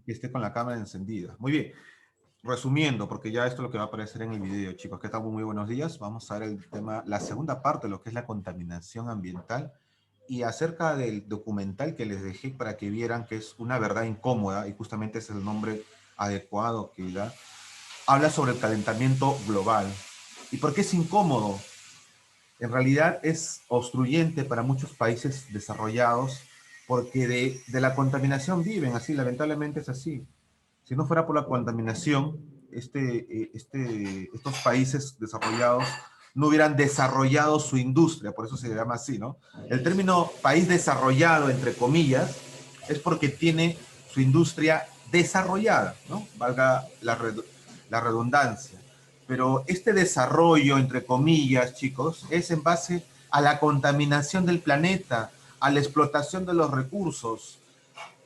que esté con la cámara encendida. Muy bien. Resumiendo, porque ya esto es lo que va a aparecer en el video, chicos. ¿Qué tal? Muy buenos días. Vamos a ver el tema, la segunda parte de lo que es la contaminación ambiental y acerca del documental que les dejé para que vieran que es una verdad incómoda y justamente es el nombre adecuado que da. Habla sobre el calentamiento global. ¿Y por qué es incómodo? En realidad es obstruyente para muchos países desarrollados porque de la contaminación viven, así lamentablemente es así. Si no fuera por la contaminación, estos países desarrollados no hubieran desarrollado su industria, por eso se llama así, ¿no? El término país desarrollado, entre comillas, es porque tiene su industria desarrollada, ¿no? Valga la redundancia. Pero este desarrollo, entre comillas, chicos, es en base a la contaminación del planeta, a la explotación de los recursos,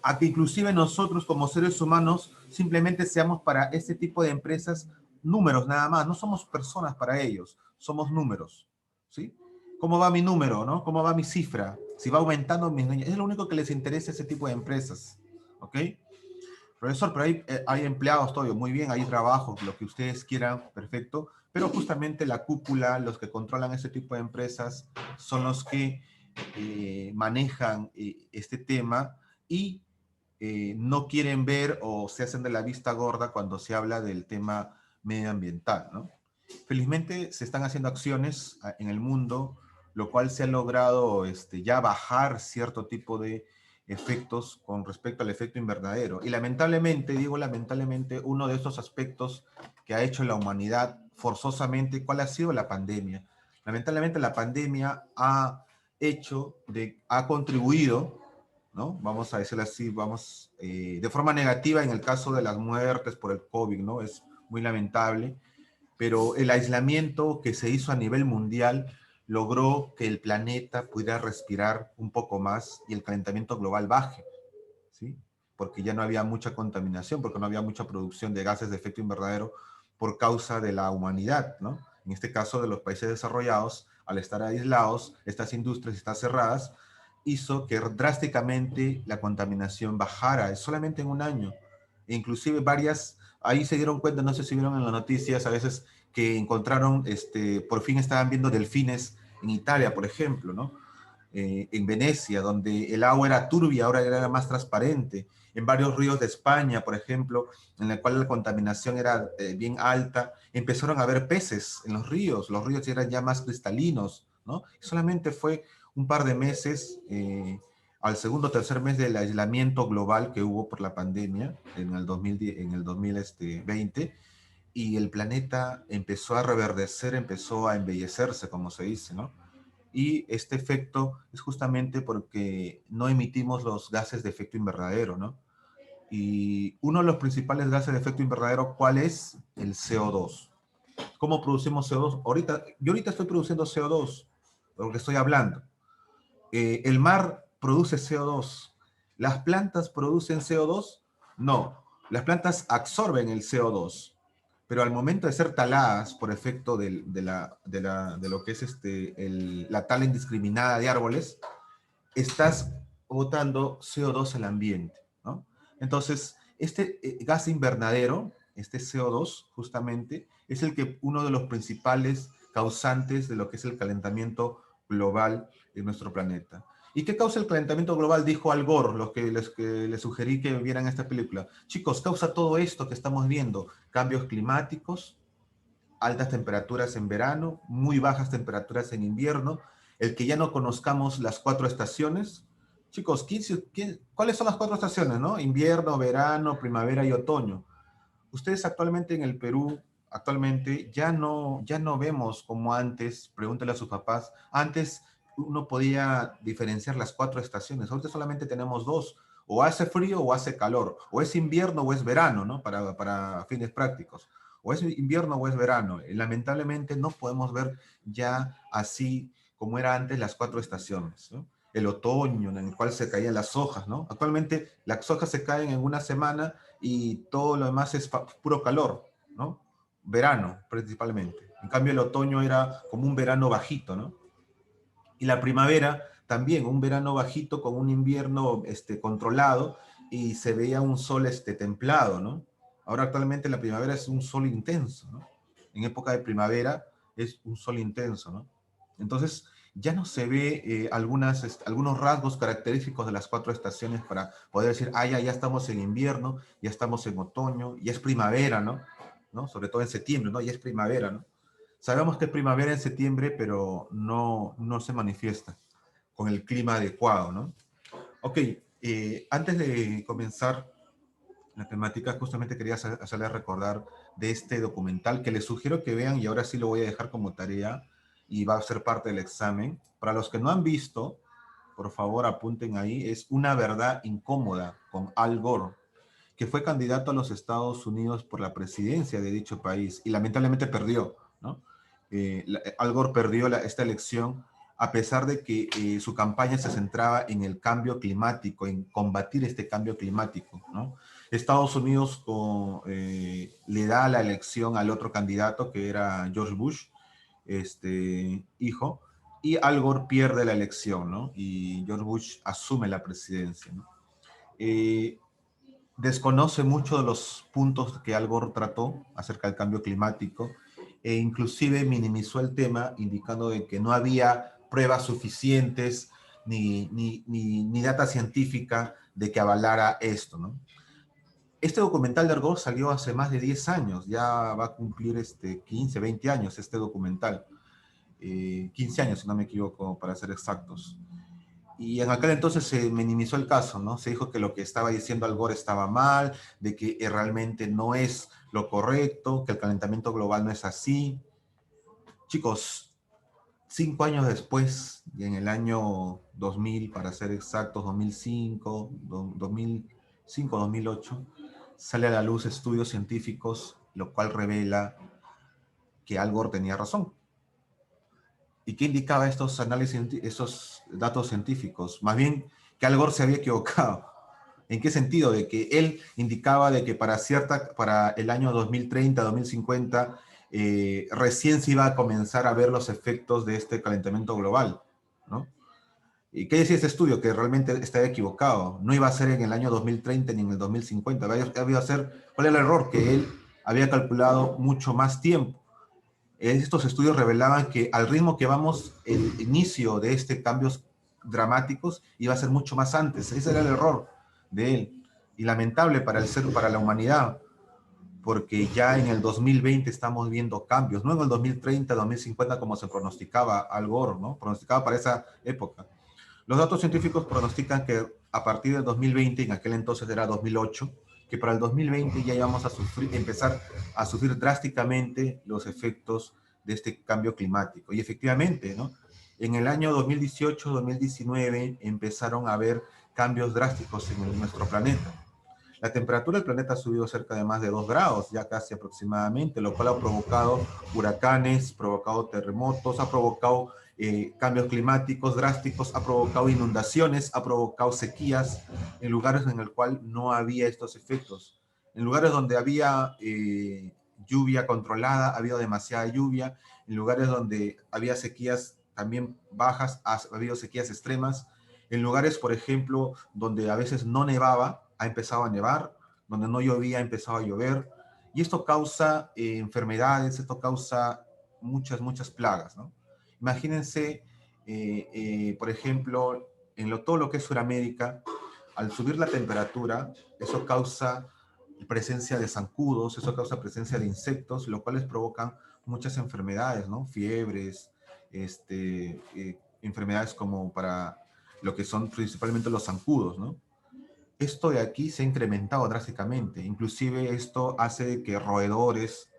a que inclusive nosotros como seres humanos simplemente seamos para este tipo de empresas números nada más, no somos personas para ellos, somos números, ¿sí? ¿Cómo va mi número, no? ¿Cómo va mi cifra? Si va aumentando mis niños, es lo único que les interesa a ese tipo de empresas, ¿ok? Profesor, pero hay empleados, todo muy bien, hay trabajo, lo que ustedes quieran, perfecto, pero justamente la cúpula, los que controlan ese tipo de empresas, son los que manejan este tema y no quieren ver o se hacen de la vista gorda cuando se habla del tema medioambiental, ¿no? Felizmente se están haciendo acciones en el mundo, lo cual se ha logrado ya bajar cierto tipo de efectos con respecto al efecto invernadero. Y lamentablemente, digo lamentablemente, uno de estos aspectos que ha hecho la humanidad forzosamente, ¿cuál ha sido la pandemia? Lamentablemente la pandemia ha contribuido, ¿no? Vamos a decirlo así, vamos, de forma negativa en el caso de las muertes por el COVID, ¿no? Es muy lamentable, pero el aislamiento que se hizo a nivel mundial logró que el planeta pudiera respirar un poco más y el calentamiento global baje, ¿sí? Porque ya no había mucha contaminación, porque no había mucha producción de gases de efecto invernadero por causa de la humanidad, ¿no? En este caso de los países desarrollados, al estar aislados, estas industrias están cerradas, hizo que drásticamente la contaminación bajara, solamente en un año. E inclusive varias, ahí se dieron cuenta, no sé si vieron en las noticias, a veces que encontraron, por fin estaban viendo delfines en Italia, por ejemplo, ¿no? En Venecia, donde el agua era turbia, ahora era más transparente. En varios ríos de España, por ejemplo, en el cual la contaminación era bien alta, empezaron a haber peces en los ríos eran ya más cristalinos, ¿no? Y solamente fue un par de meses, al segundo o tercer mes del aislamiento global que hubo por la pandemia en el 2010, en el 2020, y el planeta empezó a reverdecer, empezó a embellecerse, como se dice, ¿no? Y este efecto es justamente porque no emitimos los gases de efecto invernadero, ¿no? Y uno de los principales gases de efecto invernadero, ¿cuál es? El CO2. ¿Cómo producimos CO2? Yo ahorita estoy produciendo CO2, porque estoy hablando. ¿El mar produce CO2? ¿Las plantas producen CO2? No. Las plantas absorben el CO2, pero al momento de ser taladas por efecto de lo que es la tala indiscriminada de árboles, estás botando CO2 al ambiente, ¿no? Entonces, este gas invernadero, este CO2, justamente, es uno de los principales causantes de lo que es el calentamiento global en nuestro planeta. ¿Y qué causa el calentamiento global? Dijo Al Gore, los que les sugerí que vieran esta película. Chicos, causa todo esto que estamos viendo, cambios climáticos, altas temperaturas en verano, muy bajas temperaturas en invierno, el que ya no conozcamos las cuatro estaciones. Chicos, ¿cuáles son las cuatro estaciones, no? Invierno, verano, primavera y otoño. Ustedes actualmente en el Perú, actualmente ya no vemos como antes, pregúntale a sus papás, antes uno podía diferenciar las cuatro estaciones, ahorita solamente tenemos dos, o hace frío o hace calor, o es invierno o es verano, ¿no? Para fines prácticos, o es invierno o es verano. Y lamentablemente no podemos ver ya así como era antes las cuatro estaciones, ¿no? El otoño en el cual se caían las hojas, ¿no? Actualmente las hojas se caen en una semana y todo lo demás es puro calor, ¿no? Verano, principalmente. En cambio, el otoño era como un verano bajito, ¿no? Y la primavera también, un verano bajito con un invierno controlado y se veía un sol templado, ¿no? Ahora actualmente la primavera es un sol intenso, ¿no? En época de primavera es un sol intenso, ¿no? Entonces ya no se ve algunos rasgos característicos de las 4 estaciones para poder decir, ah, ya estamos en invierno, ya estamos en otoño, ya es primavera, ¿no? ¿No? Sobre todo en septiembre, ¿no? Ya es primavera, ¿no? Sabemos que es primavera en septiembre, pero no se manifiesta con el clima adecuado, ¿no? Ok, antes de comenzar la temática, justamente quería hacerles recordar de este documental que les sugiero que vean y ahora sí lo voy a dejar como tarea y va a ser parte del examen. Para los que no han visto, por favor apunten ahí, es Una verdad incómoda con Al Gore, que fue candidato a los Estados Unidos por la presidencia de dicho país y lamentablemente perdió, ¿no? Al Gore perdió esta elección a pesar de que su campaña se centraba en el cambio climático, en combatir este cambio climático, ¿no? Estados Unidos le da la elección al otro candidato que era George Bush, hijo, y Al Gore pierde la elección, ¿no? Y George Bush asume la presidencia, ¿no? Desconoce mucho de los puntos que Al Gore trató acerca del cambio climático e inclusive minimizó el tema indicando de que no había pruebas suficientes ni data científica de que avalara esto, ¿no? Este documental de Al Gore salió hace más de 10 años, ya va a cumplir 15, 20 años este documental, 15 años si no me equivoco para ser exactos. Y en aquel entonces se minimizó el caso, ¿no? Se dijo que lo que estaba diciendo Al Gore estaba mal, de que realmente no es lo correcto, que el calentamiento global no es así. Chicos, 5 años después, y en el año 2000, para ser exactos, 2005, 2005, 2008, sale a la luz estudios científicos, lo cual revela que Al Gore tenía razón. ¿Y qué indicaba estos análisis, esos datos científicos? Más bien que Al Gore se había equivocado. ¿En qué sentido? De que él indicaba de que para el año 2030, 2050, recién se iba a comenzar a ver los efectos de este calentamiento global, ¿no? ¿Y qué decía este estudio? Que realmente estaba equivocado. No iba a ser en el año 2030 ni en el 2050. Había a ser, ¿cuál era el error? Que él había calculado mucho más tiempo. Estos estudios revelaban que al ritmo que vamos, el inicio de este cambios dramáticos iba a ser mucho más antes. Ese era el error de él. Y lamentable para la humanidad, porque ya en el 2020 estamos viendo cambios, no en el 2030, 2050 como se pronosticaba Al Gore, ¿no? Pronosticaba para esa época. Los datos científicos pronostican que a partir del 2020, en aquel entonces era 2008, que para el 2020 ya íbamos a empezar a sufrir drásticamente los efectos de este cambio climático. Y efectivamente, ¿no? En el año 2018-2019 empezaron a haber cambios drásticos en nuestro planeta. La temperatura del planeta ha subido cerca de más de 2 grados, ya casi aproximadamente, lo cual ha provocado huracanes, provocado terremotos, ha provocado cambios climáticos drásticos, ha provocado inundaciones, ha provocado sequías en lugares en el cual no había estos efectos. En lugares donde había lluvia controlada, ha habido demasiada lluvia. En lugares donde había sequías también bajas, ha habido sequías extremas. En lugares, por ejemplo, donde a veces no nevaba, ha empezado a nevar, donde no llovía, ha empezado a llover. Y esto causa enfermedades, esto causa muchas plagas, ¿no? Imagínense, por ejemplo, todo lo que es Sudamérica, al subir la temperatura, eso causa presencia de zancudos, eso causa presencia de insectos, lo cuales provocan muchas enfermedades, ¿no? Fiebres, enfermedades como para lo que son principalmente los zancudos, ¿no? Esto de aquí se ha incrementado drásticamente, inclusive esto hace que roedores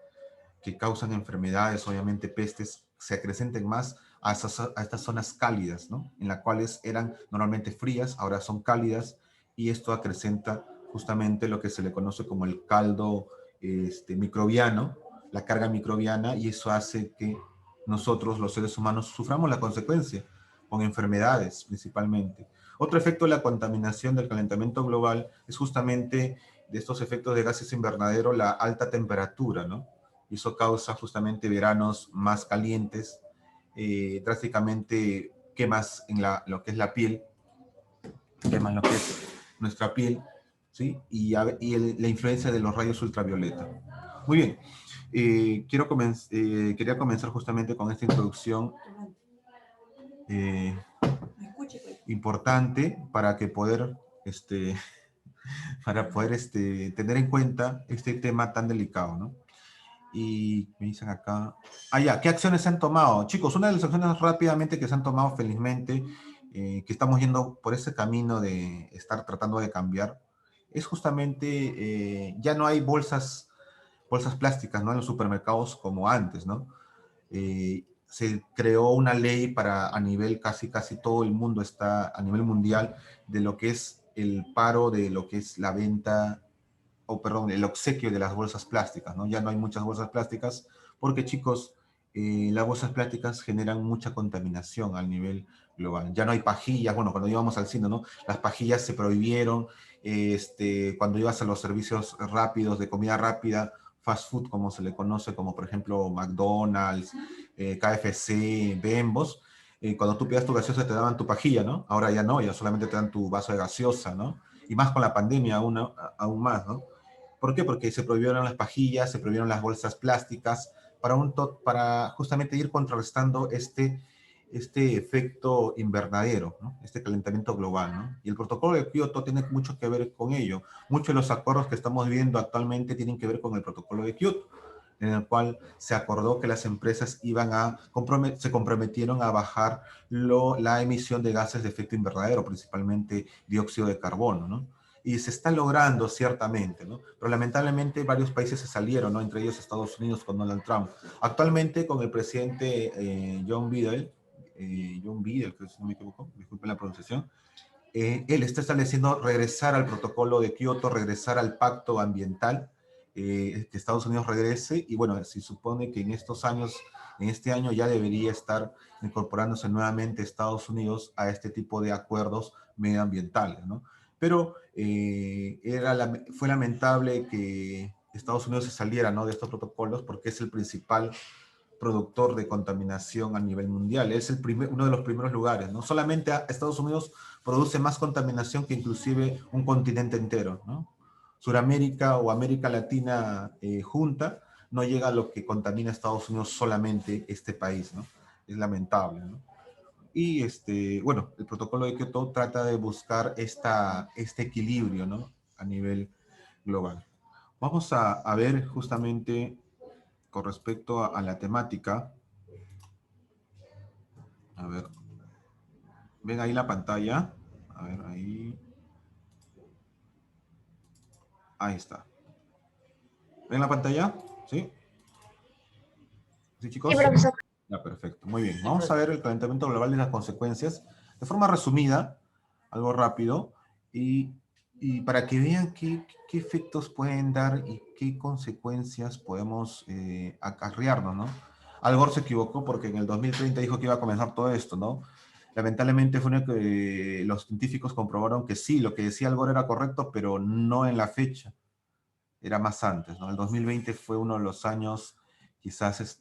que causan enfermedades, obviamente pestes, se acrecenten más a estas zonas cálidas, ¿no? En las cuales eran normalmente frías, ahora son cálidas, y esto acrecenta justamente lo que se le conoce como el caldo microbiano, la carga microbiana, y eso hace que nosotros, los seres humanos, suframos la consecuencia con enfermedades principalmente. Otro efecto de la contaminación del calentamiento global es justamente de estos efectos de gases invernadero, la alta temperatura, ¿no? Y eso causa justamente veranos más calientes, drásticamente quemas en lo que es la piel, queman lo que es nuestra piel, ¿sí? La influencia de los rayos ultravioleta. Muy bien. Quería comenzar justamente con esta introducción importante para que poder, tener en cuenta este tema tan delicado, ¿no? Y me dicen acá, ya, ¿qué acciones se han tomado? Chicos, una de las acciones rápidamente que se han tomado felizmente, que estamos yendo por ese camino de estar tratando de cambiar, es justamente, ya no hay bolsas plásticas, ¿no? En los supermercados como antes, ¿no? Se creó una ley para a nivel casi todo el mundo está a nivel mundial de lo que es el paro de lo que es la venta o perdón, el obsequio de las bolsas plásticas, ¿no? Ya no hay muchas bolsas plásticas porque, chicos, las bolsas plásticas generan mucha contaminación a nivel global. Ya no hay pajillas, bueno, cuando íbamos al cine, ¿no? Las pajillas se prohibieron, cuando ibas a los servicios rápidos, de comida rápida, fast food, como se le conoce, como por ejemplo McDonald's, KFC, Bembos, cuando tú pidas tu gaseosa te daban tu pajilla, ¿no? Ahora ya no, ya solamente te dan tu vaso de gaseosa, ¿no? Y más con la pandemia aún más, ¿no? ¿Por qué? Porque se prohibieron las pajillas, se prohibieron las bolsas plásticas para justamente ir contrarrestando este efecto invernadero, ¿no? Este calentamiento global, ¿no? Y el protocolo de Kioto tiene mucho que ver con ello. Muchos de los acuerdos que estamos viendo actualmente tienen que ver con el protocolo de Kioto, en el cual se acordó que las empresas se comprometieron a bajar la emisión de gases de efecto invernadero, principalmente dióxido de carbono, ¿no? Y se está logrando ciertamente, ¿no? Pero lamentablemente varios países se salieron, ¿no? Entre ellos Estados Unidos con Donald Trump. Actualmente con el presidente John Biden, que si no me equivoco, disculpen la pronunciación, él está estableciendo regresar al protocolo de Kioto, regresar al pacto ambiental, que Estados Unidos regrese, y bueno, se supone que en este año ya debería estar incorporándose nuevamente Estados Unidos a este tipo de acuerdos medioambientales, ¿no? Pero fue lamentable que Estados Unidos se saliera, ¿no? De estos protocolos porque es el principal productor de contaminación a nivel mundial. Es uno de los primeros lugares, ¿no? Solamente Estados Unidos produce más contaminación que inclusive un continente entero, ¿no? Suramérica o América Latina junta no llega a lo que contamina Estados Unidos solamente este país, ¿no? Es lamentable, ¿no? Y bueno, el protocolo de Kioto trata de buscar este equilibrio, ¿no? A nivel global. Vamos a ver justamente con respecto a la temática. A ver, ven ahí la pantalla. A ver, ahí. Ahí está. ¿Ven la pantalla? ¿Sí? ¿Sí, Sí, chicos? profesor. Ya, perfecto. Muy bien. Vamos a ver el calentamiento global y las consecuencias de forma resumida, algo rápido, y para que vean qué efectos pueden dar y qué consecuencias podemos acarrearnos, ¿no? Al Gore se equivocó porque en el 2030 dijo que iba a comenzar todo esto, ¿no? Lamentablemente fue una que los científicos comprobaron que sí, lo que decía Al Gore era correcto, pero no en la fecha, era más antes, ¿no? El 2020 fue uno de los años quizás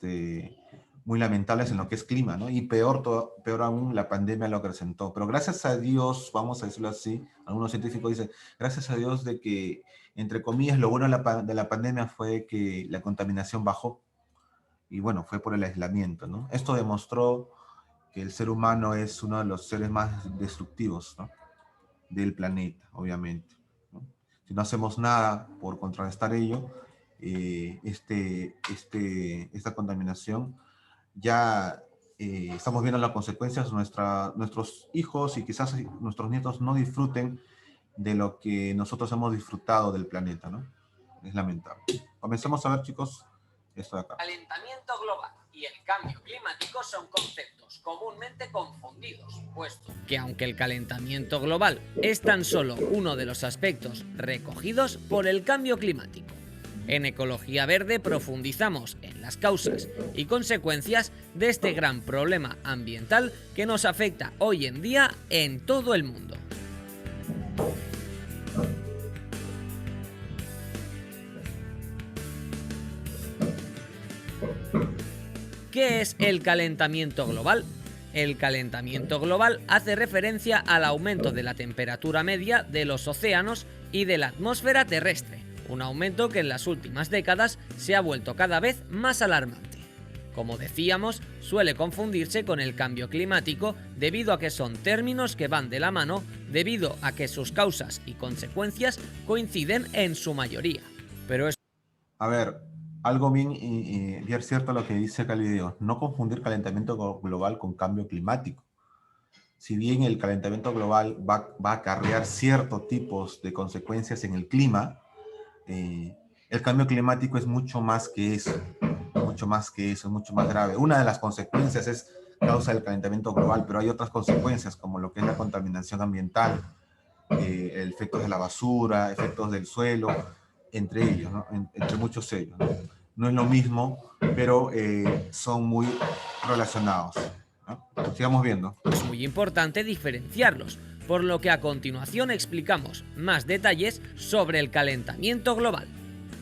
muy lamentables en lo que es clima, ¿no? Y peor aún, la pandemia lo acrecentó. Pero gracias a Dios, vamos a decirlo así, algunos científicos dicen, gracias a Dios de que, entre comillas, lo bueno de la pandemia fue que la contaminación bajó. Y bueno, fue por el aislamiento, ¿no? Esto demostró que el ser humano es uno de los seres más destructivos, ¿no? Del planeta, obviamente, ¿no? Si no hacemos nada por contrarrestar ello, esta contaminación, ya estamos viendo las consecuencias, nuestros hijos y quizás nuestros nietos no disfruten de lo que nosotros hemos disfrutado del planeta, ¿no? Es lamentable. Comencemos a ver, chicos, esto de acá. Calentamiento global y el cambio climático son conceptos comúnmente confundidos, puesto que aunque el calentamiento global es tan solo uno de los aspectos recogidos por el cambio climático, en Ecología Verde profundizamos en las causas y consecuencias de este gran problema ambiental que nos afecta hoy en día en todo el mundo. ¿Qué es el calentamiento global? El calentamiento global hace referencia al aumento de la temperatura media de los océanos y de la atmósfera terrestre, un aumento que en las últimas décadas se ha vuelto cada vez más alarmante. Como decíamos, suele confundirse con el cambio climático debido a que son términos que van de la mano, debido a que sus causas y consecuencias coinciden en su mayoría. Pero es... A ver, algo bien, bien cierto lo que dice Calideo, no confundir calentamiento global con cambio climático. Si bien el calentamiento global va a acarrear ciertos tipos de consecuencias en el clima, el cambio climático es mucho más que eso, mucho más que eso, mucho más grave. Una de las consecuencias es causa del calentamiento global, pero hay otras consecuencias como lo que es la contaminación ambiental, efectos de la basura, efectos del suelo, entre ellos, ¿no? Entre muchos ellos, ¿no? No es lo mismo, pero son muy relacionados, ¿no? Sigamos viendo. Es muy importante diferenciarlos, por lo que a continuación explicamos más detalles sobre el calentamiento global.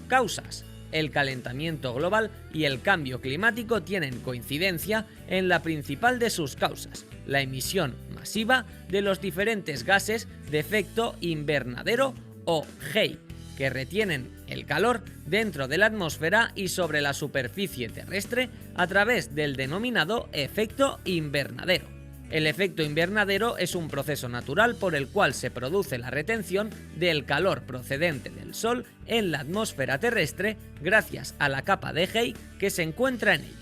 Causas. El calentamiento global y el cambio climático tienen coincidencia en la principal de sus causas, la emisión masiva de los diferentes gases de efecto invernadero o GEI, que retienen el calor dentro de la atmósfera y sobre la superficie terrestre a través del denominado efecto invernadero. El efecto invernadero es un proceso natural por el cual se produce la retención del calor procedente del Sol en la atmósfera terrestre gracias a la capa de GEI que se encuentra en ella.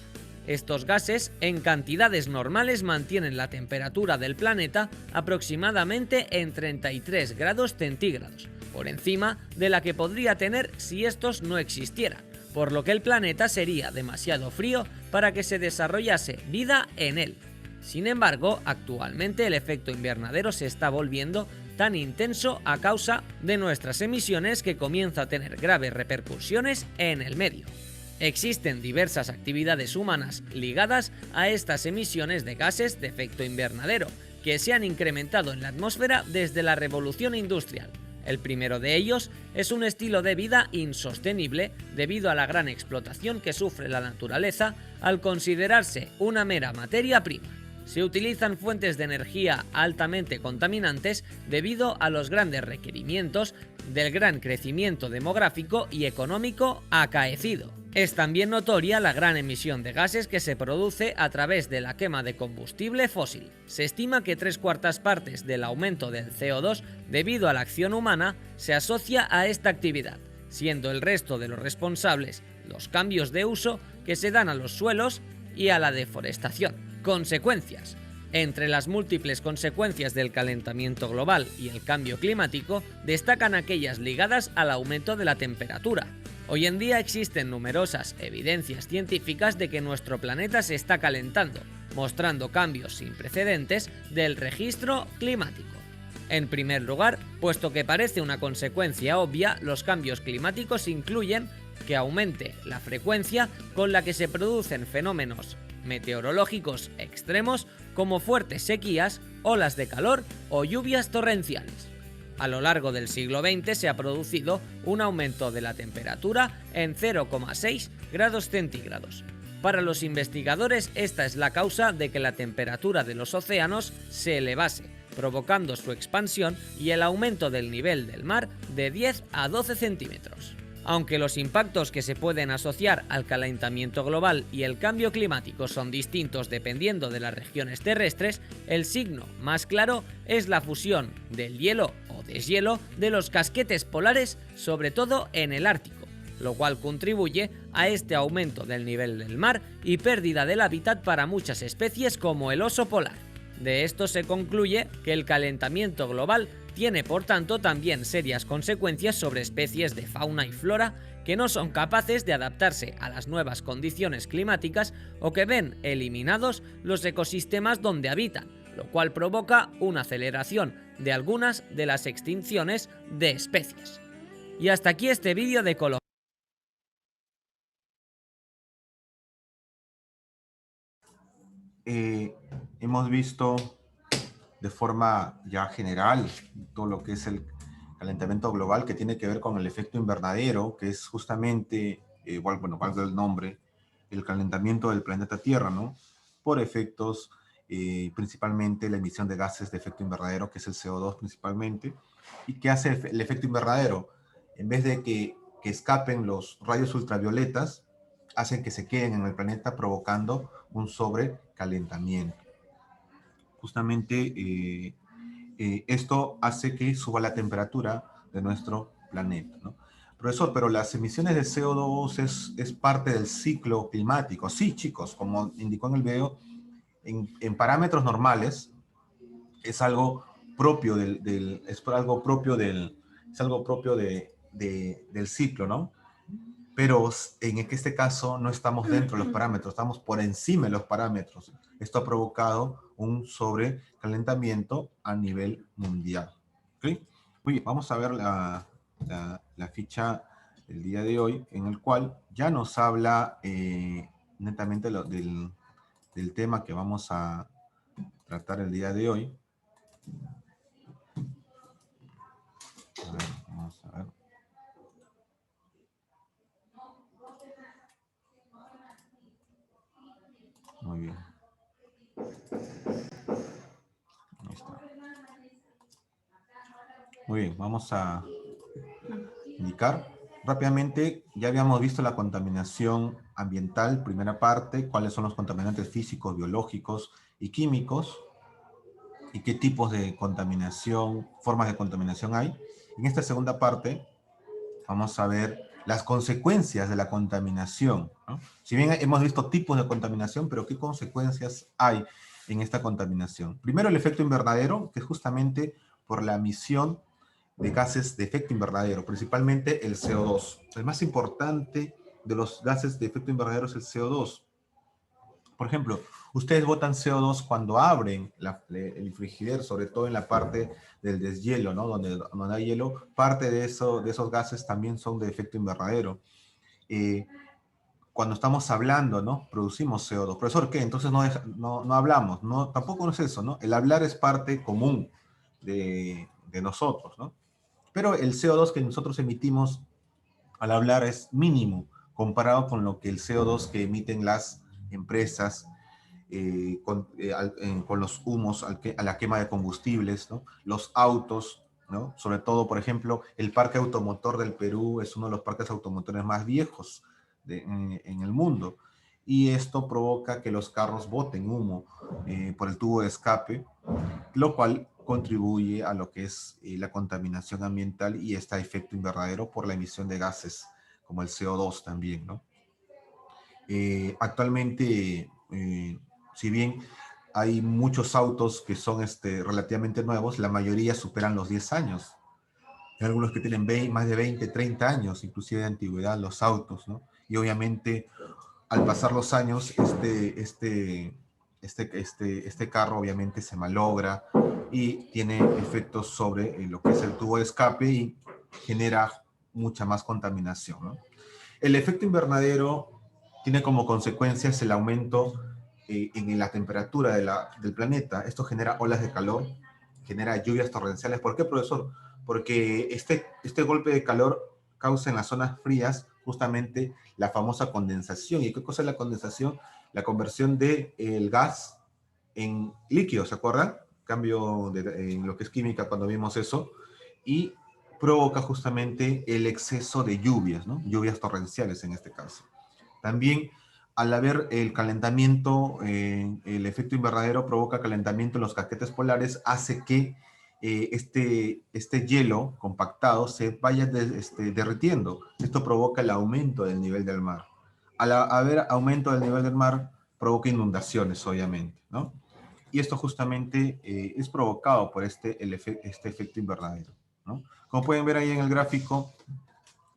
Estos gases, en cantidades normales, mantienen la temperatura del planeta aproximadamente en 33 grados centígrados, por encima de la que podría tener si estos no existieran, por lo que el planeta sería demasiado frío para que se desarrollase vida en él. Sin embargo, actualmente el efecto invernadero se está volviendo tan intenso a causa de nuestras emisiones que comienza a tener graves repercusiones en el medio. Existen diversas actividades humanas ligadas a estas emisiones de gases de efecto invernadero, que se han incrementado en la atmósfera desde la revolución industrial. El primero de ellos es un estilo de vida insostenible debido a la gran explotación que sufre la naturaleza al considerarse una mera materia prima. Se utilizan fuentes de energía altamente contaminantes debido a los grandes requerimientos del gran crecimiento demográfico y económico acaecido. Es también notoria la gran emisión de gases que se produce a través de la quema de combustible fósil. Se estima que 3/4 partes del aumento del CO2 debido a la acción humana se asocia a esta actividad, siendo el resto de los responsables los cambios de uso que se dan a los suelos y a la deforestación. Consecuencias. Entre las múltiples consecuencias del calentamiento global y el cambio climático, destacan aquellas ligadas al aumento de la temperatura. Hoy en día existen numerosas evidencias científicas de que nuestro planeta se está calentando, mostrando cambios sin precedentes del registro climático. En primer lugar, puesto que parece una consecuencia obvia, los cambios climáticos incluyen que aumente la frecuencia con la que se producen fenómenos meteorológicos extremos como fuertes sequías, olas de calor o lluvias torrenciales. A lo largo del siglo XX se ha producido un aumento de la temperatura en 0,6 grados centígrados. Para los investigadores, esta es la causa de que la temperatura de los océanos se elevase, provocando su expansión y el aumento del nivel del mar de 10 a 12 centímetros. Aunque los impactos que se pueden asociar al calentamiento global y el cambio climático son distintos dependiendo de las regiones terrestres, el signo más claro es la fusión del hielo o deshielo de los casquetes polares, sobre todo en el Ártico, lo cual contribuye a este aumento del nivel del mar y pérdida del hábitat para muchas especies como el oso polar. De esto se concluye que el calentamiento global tiene, por tanto, también serias consecuencias sobre especies de fauna y flora que no son capaces de adaptarse a las nuevas condiciones climáticas o que ven eliminados los ecosistemas donde habitan, lo cual provoca una aceleración de algunas de las extinciones de especies. Y hasta aquí este vídeo de Colombia. Hemos visto de forma ya general todo lo que es el calentamiento global, que tiene que ver con el efecto invernadero, que es justamente, igual, bueno, valga el nombre, el calentamiento del planeta Tierra, ¿no? Por efectos principalmente la emisión de gases de efecto invernadero, que es el CO2 principalmente. ¿Y qué hace el efecto invernadero? En vez de que escapen los rayos ultravioletas, hacen que se queden en el planeta provocando un sobrecalentamiento. Justamente esto hace que suba la temperatura de nuestro planeta, ¿no? Profesor, pero las emisiones de CO2 es parte del ciclo climático. Sí, chicos, como indicó en el video, en parámetros normales es algo propio es algo propio del ciclo, ¿no? Pero en este caso no estamos dentro de los parámetros, estamos por encima de los parámetros. Esto ha provocado un sobrecalentamiento a nivel mundial. ¿Okay? Muy bien, vamos a ver la ficha del día de hoy, en el cual ya nos habla netamente del tema que vamos a tratar el día de hoy. A ver, vamos a ver. Muy bien. Ahí está. Muy bien, vamos a indicar rápidamente. Ya habíamos visto la contaminación ambiental, primera parte, cuáles son los contaminantes físicos, biológicos y químicos, y qué tipos de contaminación, formas de contaminación hay. En esta segunda parte vamos a ver las consecuencias de la contaminación, ¿no? Si bien hemos visto tipos de contaminación, pero qué consecuencias hay en esta contaminación. Primero, el efecto invernadero, que es justamente por la emisión de gases de efecto invernadero, principalmente el CO2. El más importante de los gases de efecto invernadero es el CO2. Por ejemplo, ustedes botan CO2 cuando abren el frigidero, sobre todo en la parte del deshielo, ¿no? Donde hay hielo, parte de esos gases también son de efecto invernadero. Cuando estamos hablando, ¿no? Producimos CO2. Profesor, ¿qué? Entonces no hablamos, ¿no? Tampoco no es eso, ¿no? El hablar es parte común de nosotros, ¿no? Pero el CO2 que nosotros emitimos al hablar es mínimo comparado con lo que el CO2 que emiten las empresas con los humos a la quema de combustibles, ¿no? Los autos, ¿no? Sobre todo, por ejemplo, el parque automotor del Perú es uno de los parques automotores más viejos en el mundo. Y esto provoca que los carros boten humo por el tubo de escape, lo cual contribuye a lo que es la contaminación ambiental y este efecto invernadero por la emisión de gases como el CO2 también, ¿no? Actualmente, si bien hay muchos autos que son relativamente nuevos, la mayoría superan los 10 años. Hay algunos que tienen más de 20, 30 años, inclusive de antigüedad, los autos, ¿no? Y obviamente, al pasar los años, este carro obviamente se malogra y tiene efectos sobre lo que es el tubo de escape y genera mucha más contaminación, ¿no? El efecto invernadero tiene como consecuencias el aumento en la temperatura del planeta. Esto genera olas de calor, genera lluvias torrenciales. ¿Por qué, profesor? Porque este golpe de calor causa en las zonas frías justamente la famosa condensación. ¿Y qué cosa es la condensación? La conversión del gas en líquido, ¿se acuerdan? Cambio en lo que es química cuando vimos eso. Y provoca justamente el exceso de lluvias, ¿no? Lluvias torrenciales en este caso. También, al haber el calentamiento, el efecto invernadero provoca calentamiento en los casquetes polares, hace que este hielo compactado se vaya derritiendo. Esto provoca el aumento del nivel del mar. Al haber aumento del nivel del mar, provoca inundaciones, obviamente, ¿no? Y esto justamente es provocado por este efecto invernadero, ¿no? Como pueden ver ahí en el gráfico,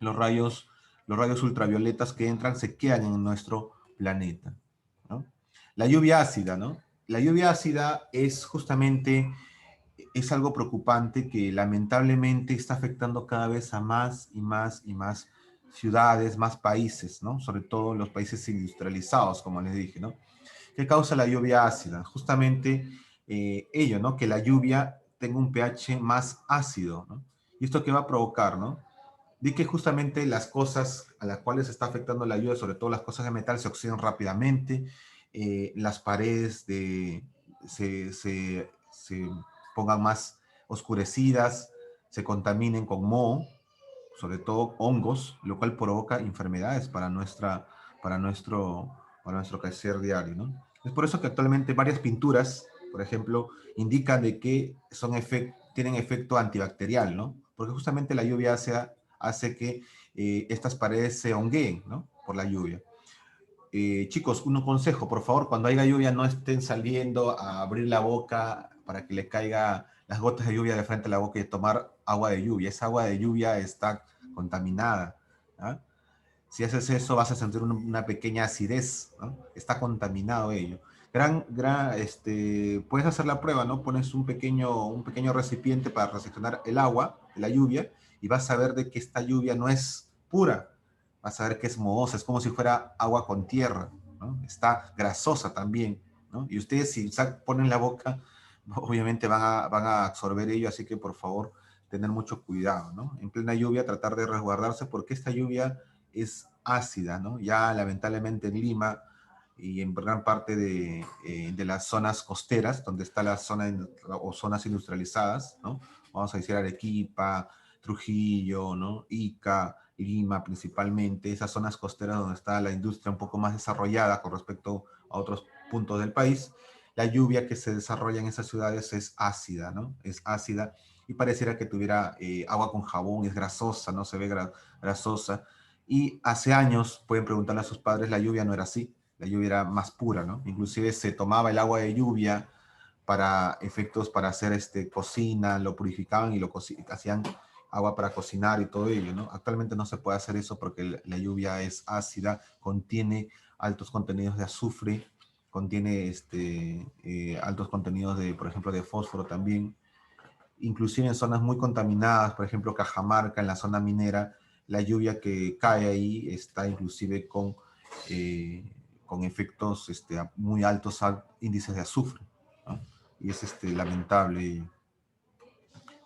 los rayos, los rayos ultravioletas que entran se quedan en nuestro planeta, ¿no? La lluvia ácida, ¿no? La lluvia ácida es justamente, es algo preocupante que lamentablemente está afectando cada vez a más y más y más ciudades, más países, ¿no? Sobre todo los países industrializados, como les dije, ¿no? ¿Qué causa la lluvia ácida? Justamente ello, ¿no? Que la lluvia tenga un pH más ácido, ¿no? ¿Y esto qué va a provocar, no? De que justamente las cosas a las cuales está afectando la lluvia, sobre todo las cosas de metal, se oxidan rápidamente, las paredes se pongan más oscurecidas, se contaminen con moho, sobre todo hongos, lo cual provoca enfermedades para nuestro, para nuestro quehacer diario, ¿no? Es por eso que actualmente varias pinturas, por ejemplo, indican de que tienen efecto antibacterial, ¿no? Porque justamente la lluvia hace que estas paredes se hongueen, ¿no? Por la lluvia. Chicos, un consejo, por favor, cuando haya lluvia no estén saliendo a abrir la boca para que le caiga las gotas de lluvia de frente a la boca y tomar agua de lluvia. Esa agua de lluvia está contaminada, ¿ah? Si haces eso vas a sentir una pequeña acidez, ¿no? Está contaminado ello. Puedes hacer la prueba, ¿no? Pones un pequeño recipiente para recepcionar el agua de la lluvia y vas a ver de que esta lluvia no es pura, vas a ver que es mohosa, es como si fuera agua con tierra, ¿no? Está grasosa también, ¿no? Y ustedes si ponen la boca, obviamente van a absorber ello, así que por favor, tener mucho cuidado, ¿no? En plena lluvia tratar de resguardarse porque esta lluvia es ácida, ¿no? Ya lamentablemente en Lima y en gran parte de las zonas costeras, donde está la zona o zonas industrializadas, ¿no? Vamos a decir Arequipa, Trujillo, ¿no? Ica, Lima principalmente, esas zonas costeras donde está la industria un poco más desarrollada con respecto a otros puntos del país, la lluvia que se desarrolla en esas ciudades es ácida, ¿no? Es ácida y pareciera que tuviera agua con jabón, es grasosa, ¿no? Se ve grasosa. Y hace años, pueden preguntarle a sus padres, la lluvia no era así, la lluvia era más pura, ¿no? Inclusive se tomaba el agua de lluvia para efectos, para hacer cocina, lo purificaban y hacían agua para cocinar y todo ello, ¿no? Actualmente no se puede hacer eso porque la lluvia es ácida, contiene altos contenidos de azufre, contiene altos contenidos de, por ejemplo, de fósforo también. Inclusive en zonas muy contaminadas, por ejemplo, Cajamarca, en la zona minera, la lluvia que cae ahí está inclusive con efectos muy altos índices de azufre, ¿no? Y es lamentable.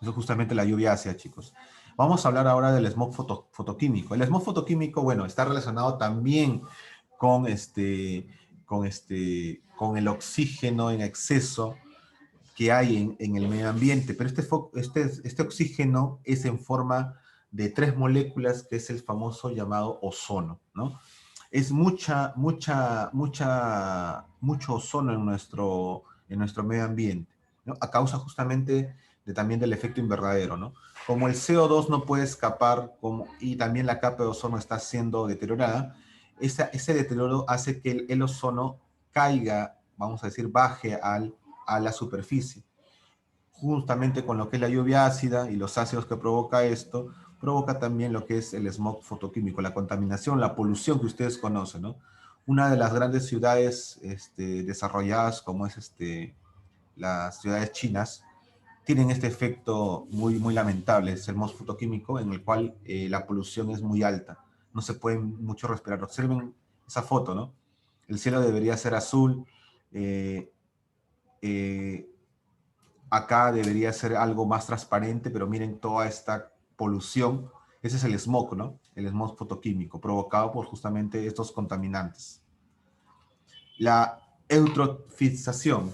Eso justamente la lluvia hace, chicos. Vamos a hablar ahora del smog fotoquímico. El smog fotoquímico, bueno, está relacionado también con, con el oxígeno en exceso que hay en el medio ambiente, pero este oxígeno es en forma de tres moléculas, que es el famoso llamado ozono, ¿no? Es mucho ozono en nuestro medio ambiente, ¿no? A causa justamente también del efecto invernadero, ¿no? Como el CO2 no puede escapar y también la capa de ozono está siendo deteriorada, ese deterioro hace que el ozono caiga, vamos a decir, baje a la superficie. Justamente con lo que es la lluvia ácida y los ácidos que provoca esto, provoca también lo que es el smog fotoquímico, la contaminación, la polución que ustedes conocen, ¿no? Una de las grandes ciudades desarrolladas, como es las ciudades chinas, tienen este efecto muy lamentable, es el smog fotoquímico, en el cual la polución es muy alta. No se puede mucho respirar. Observen esa foto, ¿no? El cielo debería ser azul, eh, eh, acá debería ser algo más transparente, pero miren toda esta polución. Ese es el smog, ¿no? El smog fotoquímico, provocado por justamente estos contaminantes. La eutrofización.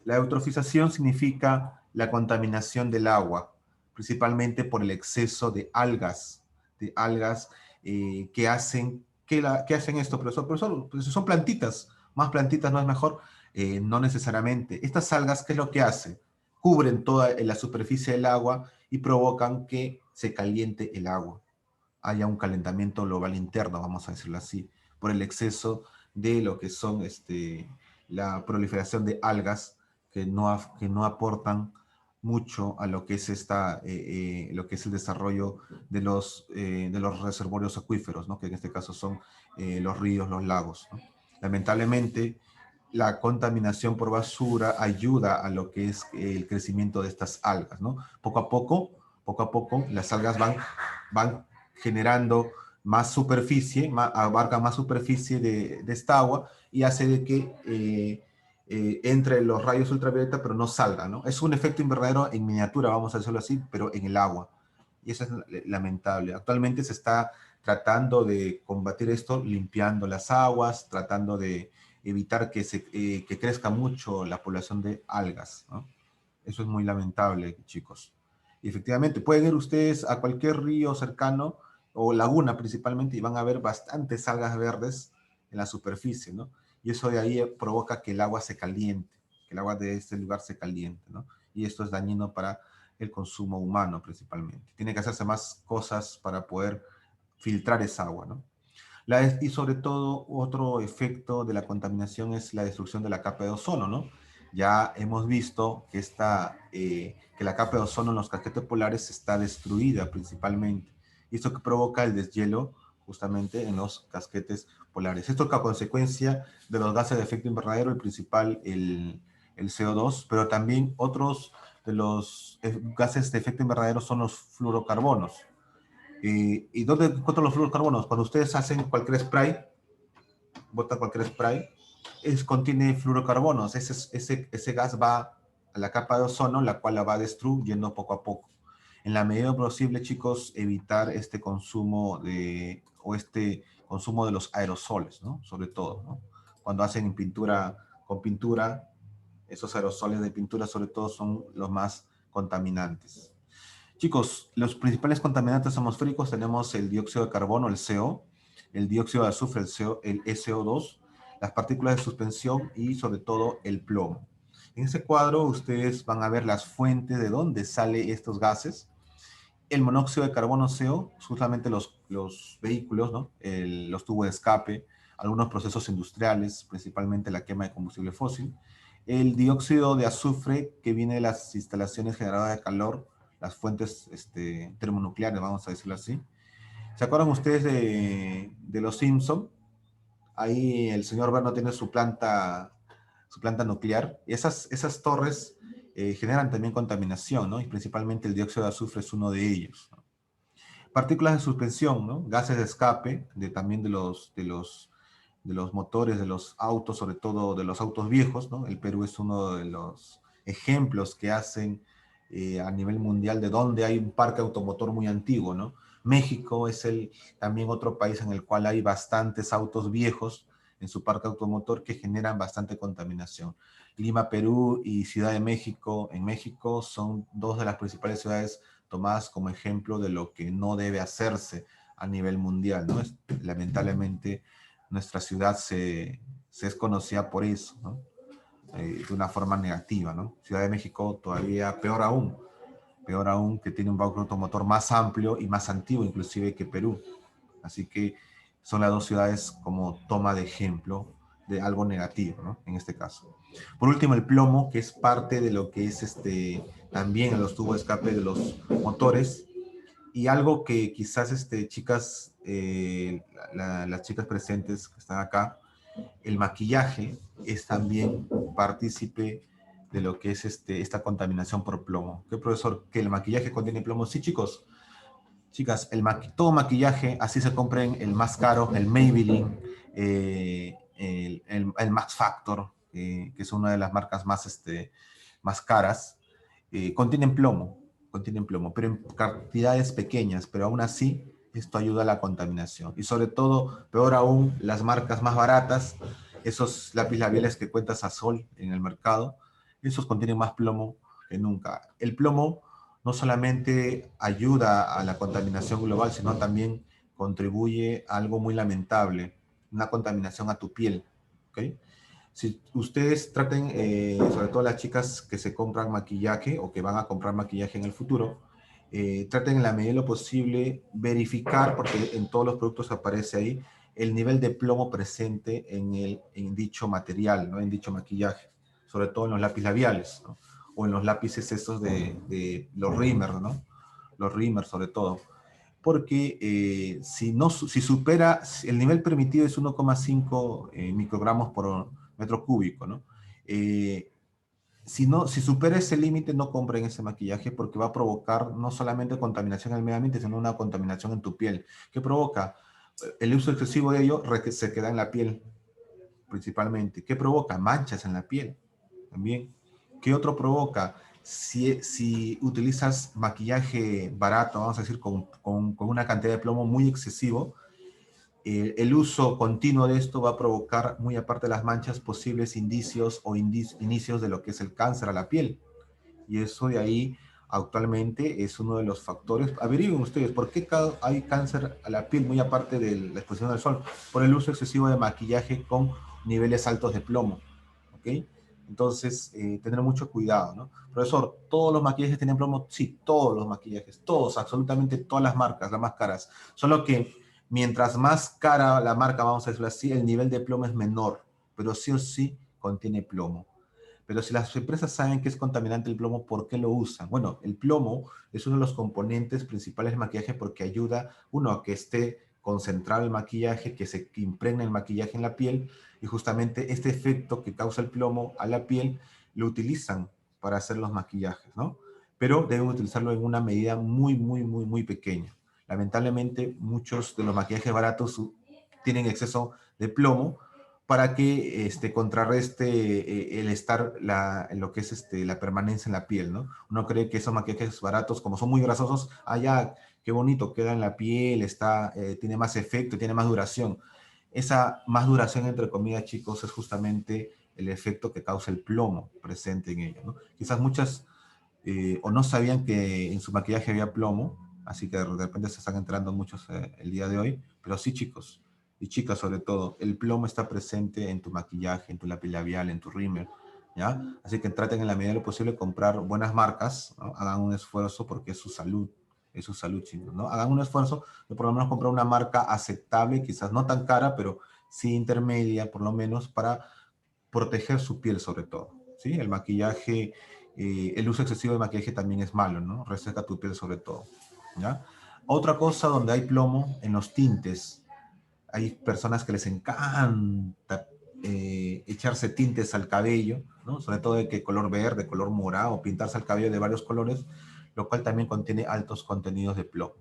La eutrofización significa la contaminación del agua, principalmente por el exceso de algas que hacen, que hacen esto, profesor, pues son plantitas, más plantitas no es mejor, no necesariamente. Estas algas, ¿qué es lo que hacen? Cubren toda la superficie del agua y provocan que se caliente el agua, haya un calentamiento global interno, vamos a decirlo así, por el exceso de lo que son la proliferación de algas que no aportan mucho a lo que es lo que es el desarrollo de los reservorios acuíferos, ¿no? Que en este caso son los ríos, los lagos, ¿no? Lamentablemente, la contaminación por basura ayuda a lo que es el crecimiento de estas algas, ¿no? Poco a poco, las algas van generando más superficie, abarca más superficie de esta agua y hace de que entre los rayos ultravioleta, pero no salga, ¿no? Es un efecto invernadero en miniatura, vamos a decirlo así, pero en el agua. Y eso es lamentable. Actualmente se está tratando de combatir esto limpiando las aguas, tratando evitar que crezca mucho la población de algas, ¿no? Eso es muy lamentable, chicos. Y efectivamente, pueden ir ustedes a cualquier río cercano o laguna principalmente y van a ver bastantes algas verdes en la superficie, ¿no? Y eso de ahí provoca que el agua se caliente, que el agua de este lugar se caliente, ¿no? Y esto es dañino para el consumo humano principalmente. Tiene que hacerse más cosas para poder filtrar esa agua, ¿no? Y sobre todo, otro efecto de la contaminación es la destrucción de la capa de ozono, ¿no? Ya hemos visto que, que la capa de ozono en los casquetes polares está destruida principalmente. Y esto que provoca el deshielo justamente en los casquetes polares. Esto es a consecuencia de los gases de efecto invernadero, el principal, el CO2, pero también otros de los gases de efecto invernadero son los fluorocarbonos. ¿Y dónde encuentran los fluorocarbonos? Cuando ustedes hacen cualquier spray, botan cualquier spray, contiene fluorocarbonos. Ese gas va a la capa de ozono, la cual la va destruyendo poco a poco. En la medida posible, chicos, evitar este consumo consumo de los aerosoles, ¿no? Sobre todo, ¿no? Cuando hacen pintura con pintura, esos aerosoles de pintura sobre todo son los más contaminantes. Chicos, los principales contaminantes atmosféricos tenemos el dióxido de carbono, el CO, el dióxido de azufre, el SO2, las partículas de suspensión y sobre todo el plomo. En este cuadro ustedes van a ver las fuentes de dónde salen estos gases. El monóxido de carbono CO, justamente los vehículos, ¿no? Los tubos de escape, algunos procesos industriales, principalmente la quema de combustible fósil. El dióxido de azufre que viene de las instalaciones generadoras de calor, las fuentes termonucleares, vamos a decirlo así. ¿Se acuerdan ustedes de los Simpson? Ahí el señor Verno tiene su planta nuclear. Y esas torres generan también contaminación, ¿no? Y principalmente el dióxido de azufre es uno de ellos, ¿no? Partículas de suspensión, ¿no? Gases de escape también de los motores de los autos, sobre todo de los autos viejos, ¿no? El Perú es uno de los ejemplos que hacen a nivel mundial de donde hay un parque automotor muy antiguo, ¿no? México es también otro país en el cual hay bastantes autos viejos en su parque automotor que generan bastante contaminación. Lima, Perú y Ciudad de México, en México, son dos de las principales ciudades tomadas como ejemplo de lo que no debe hacerse a nivel mundial, ¿no? Lamentablemente, nuestra ciudad se es conocida por eso, ¿no? De una forma negativa, ¿no? Ciudad de México todavía peor aún que tiene un parque automotor más amplio y más antiguo inclusive que Perú. Así que son las dos ciudades como toma de ejemplo de algo negativo, ¿no? En este caso. Por último, el plomo, que es parte de lo que es también en los tubos de escape de los motores, y algo que quizás chicas, las chicas presentes que están acá, el maquillaje es también partícipe de lo que es esta contaminación por plomo. ¿Qué, profesor? ¿Que el maquillaje contiene plomo? Sí, chicos. Chicas, todo maquillaje, así se compren el más caro, el Maybelline, el Max Factor, que es una de las marcas más caras, contienen plomo, pero en cantidades pequeñas, pero aún así esto ayuda a la contaminación. Y sobre todo, peor aún, las marcas más baratas, esos lápiz labiales que cuentas a sol en el mercado, esos contienen más plomo que nunca. El plomo no solamente ayuda a la contaminación global, sino también contribuye a algo muy lamentable, una contaminación a tu piel, ¿ok? Si ustedes traten, sobre todo las chicas que se compran maquillaje o que van a comprar maquillaje en el futuro, traten en la medida de lo posible verificar, porque en todos los productos aparece ahí, el nivel de plomo presente en dicho material, ¿no? En dicho maquillaje, sobre todo en los lápiz labiales, ¿no? O en los lápices estos de los rímers, ¿no? Los rímers sobre todo. Porque si supera, el nivel permitido es 1,5 microgramos por metro cúbico, ¿no? Si supera ese límite, no compren ese maquillaje porque va a provocar no solamente contaminación en el medio ambiente, sino una contaminación en tu piel. ¿Qué provoca? El uso excesivo de ello se queda en la piel, principalmente. ¿Qué provoca? Manchas en la piel, también. ¿Qué otro provoca? Si utilizas maquillaje barato, vamos a decir, con una cantidad de plomo muy excesivo, el uso continuo de esto va a provocar, muy aparte de las manchas, posibles indicios o inicios de lo que es el cáncer a la piel. Y eso de ahí actualmente es uno de los factores. Averigüen ustedes por qué hay cáncer a la piel, muy aparte de la exposición al sol, por el uso excesivo de maquillaje con niveles altos de plomo. ¿Ok? Entonces, tener mucho cuidado, ¿no? Profesor, ¿todos los maquillajes tienen plomo? Sí, todos los maquillajes, todos, absolutamente todas las marcas, las más caras. Solo que mientras más cara la marca, vamos a decirlo así, el nivel de plomo es menor, pero sí o sí contiene plomo. Pero si las empresas saben que es contaminante el plomo, ¿por qué lo usan? Bueno, el plomo es uno de los componentes principales del maquillaje porque ayuda, uno, a que esté concentrado el maquillaje, que se impregne el maquillaje en la piel, y justamente este efecto que causa el plomo a la piel lo utilizan para hacer los maquillajes, ¿no? Pero deben utilizarlo en una medida muy, muy, muy, muy pequeña. Lamentablemente, muchos de los maquillajes baratos tienen exceso de plomo, para que contrarreste el estar, lo que es la permanencia en la piel, ¿no? Uno cree que esos maquillajes baratos, como son muy grasosos, ya, qué bonito, queda en la piel, tiene más efecto, tiene más duración. Esa más duración, entre comillas, chicos, es justamente el efecto que causa el plomo presente en ella, ¿no? Quizás muchas o no sabían que en su maquillaje había plomo, así que de repente se están enterando muchos el día de hoy, pero sí, chicos, y chicas sobre todo, el plomo está presente en tu maquillaje, en tu lápiz labial, en tu rímel, ¿ya? Así que traten en la medida de lo posible comprar buenas marcas, ¿no? Hagan un esfuerzo porque es su salud, chicos, ¿no? Hagan un esfuerzo de por lo menos comprar una marca aceptable, quizás no tan cara, pero sí intermedia, por lo menos, para proteger su piel sobre todo, ¿sí? El maquillaje, el uso excesivo de maquillaje también es malo, ¿no? Reseca tu piel sobre todo, ¿ya? Otra cosa donde hay plomo, en los tintes. Hay personas que les encanta echarse tintes al cabello, ¿no? Sobre todo de que color verde, color morado, pintarse el cabello de varios colores, lo cual también contiene altos contenidos de plomo.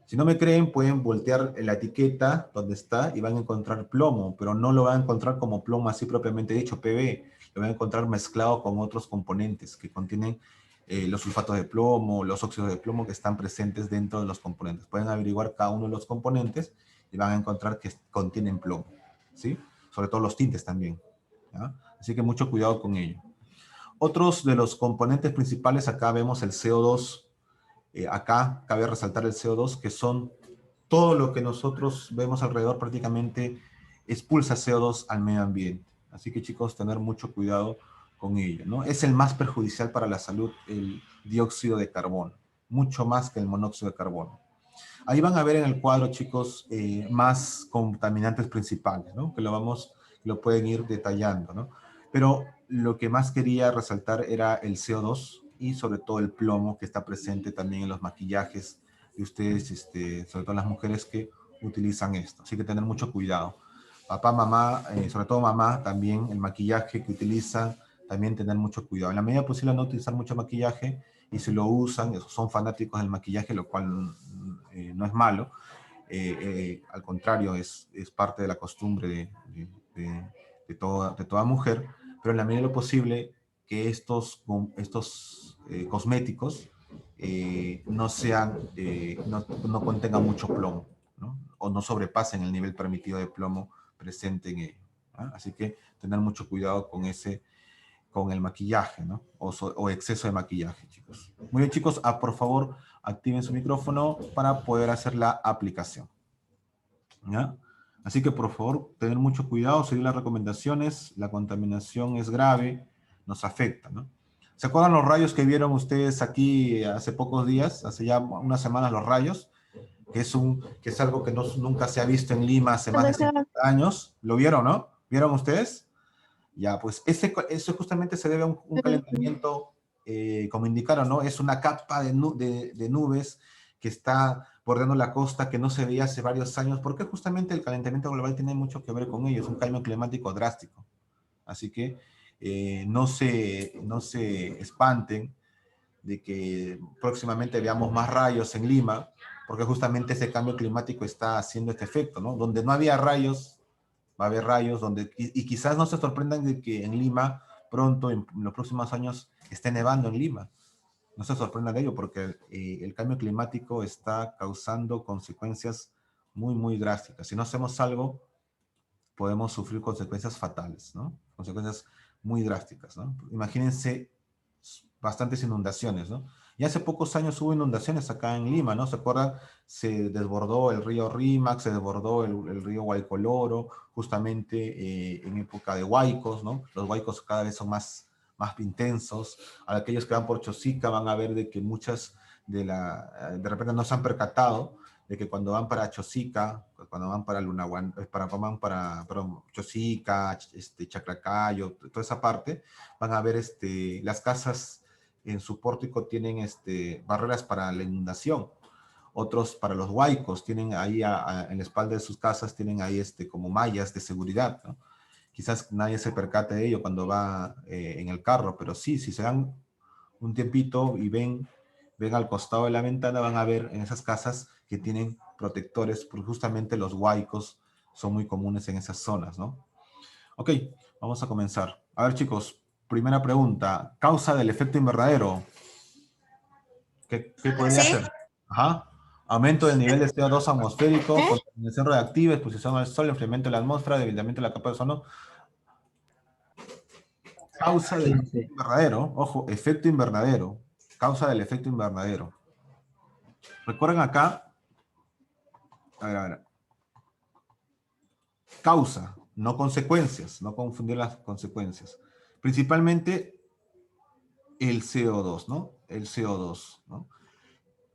Si no me creen, pueden voltear la etiqueta donde está y van a encontrar plomo, pero no lo van a encontrar como plomo así propiamente dicho, PB. Lo van a encontrar mezclado con otros componentes que contienen los sulfatos de plomo, los óxidos de plomo que están presentes dentro de los componentes. Pueden averiguar cada uno de los componentes y van a encontrar que contienen plomo, ¿sí? Sobre todo los tintes también, ¿ya? Así que mucho cuidado con ello. Otros de los componentes principales, acá vemos el CO2. Acá cabe resaltar el CO2, que son todo lo que nosotros vemos alrededor prácticamente expulsa CO2 al medio ambiente. Así que chicos, tener mucho cuidado con ello, ¿no? Es el más perjudicial para la salud el dióxido de carbono, mucho más que el monóxido de carbono. Ahí van a ver en el cuadro, chicos, más contaminantes principales, ¿no? Lo pueden ir detallando, ¿no? Pero lo que más quería resaltar era el CO2 y sobre todo el plomo que está presente también en los maquillajes de ustedes, sobre todo las mujeres que utilizan esto. Así que tener mucho cuidado. Papá, mamá, sobre todo mamá, también el maquillaje que utilizan, también tener mucho cuidado. En la medida posible no utilizar mucho maquillaje, y si lo usan, son fanáticos del maquillaje, lo cual no es malo, al contrario, es parte de la costumbre de toda mujer, pero en la medida de lo posible que estos cosméticos no contengan mucho plomo, ¿no? O no sobrepasen el nivel permitido de plomo presente en ello, ¿no? Así que tener mucho cuidado con el maquillaje, ¿no? O exceso de maquillaje, chicos. Muy bien, chicos, por favor, activen su micrófono para poder hacer la aplicación, ¿ya? Así que, por favor, tener mucho cuidado, seguir las recomendaciones. La contaminación es grave, nos afecta, ¿no? ¿Se acuerdan los rayos que vieron ustedes aquí hace pocos días, hace ya unas semanas, los rayos? Que es algo que nunca se ha visto en Lima hace más de 50 años. ¿Lo vieron, no? ¿Vieron ustedes? Ya, pues eso justamente se debe a un calentamiento, como indicaron, ¿no? Es una capa de nubes que está bordeando la costa que no se veía hace varios años, porque justamente el calentamiento global tiene mucho que ver con ello, es un cambio climático drástico. Así que no se espanten de que próximamente veamos más rayos en Lima, porque justamente ese cambio climático está haciendo este efecto, ¿no? Donde no había rayos, va a haber rayos, y quizás no se sorprendan de que en Lima pronto, en los próximos años, esté nevando en Lima. No se sorprendan de ello porque el cambio climático está causando consecuencias muy, muy drásticas. Si no hacemos algo, podemos sufrir consecuencias fatales, ¿no? Consecuencias muy drásticas, ¿no? Imagínense bastantes inundaciones, ¿no? Y hace pocos años hubo inundaciones acá en Lima, ¿no? ¿Se acuerdan? Se desbordó el río Rímac, se desbordó el río Guaycoloro, justamente en época de huaicos, ¿no? Los huaicos cada vez son más intensos. A aquellos que van por Chosica van a ver de que muchas de repente no se han percatado de que cuando van para Chosica, cuando van para Lunahuan, perdón, Chosica, Chaclacayo, toda esa parte, van a ver las casas en su pórtico tienen barreras para la inundación. Otros para los huaicos tienen ahí en la espalda de sus casas tienen ahí como mallas de seguridad, ¿no? Quizás nadie se percate de ello cuando va en el carro, pero sí, si se dan un tiempito y ven al costado de la ventana, van a ver en esas casas que tienen protectores, porque justamente los huaicos son muy comunes en esas zonas, ¿no? Ok, vamos a comenzar. A ver, chicos, primera pregunta. Causa del efecto invernadero. ¿Qué podría ¿Sí? ser? Ajá. Aumento del nivel de CO2 atmosférico, ¿Eh? contaminación radiactiva, exposición al sol, enfriamiento de la atmósfera, debilitamiento de la capa de ozono. Causa del efecto invernadero. Ojo, efecto invernadero. Causa del efecto invernadero. Recuerden acá. A ver. Causa, no consecuencias. No confundir las consecuencias. Principalmente el CO2, ¿no? El CO2, ¿no?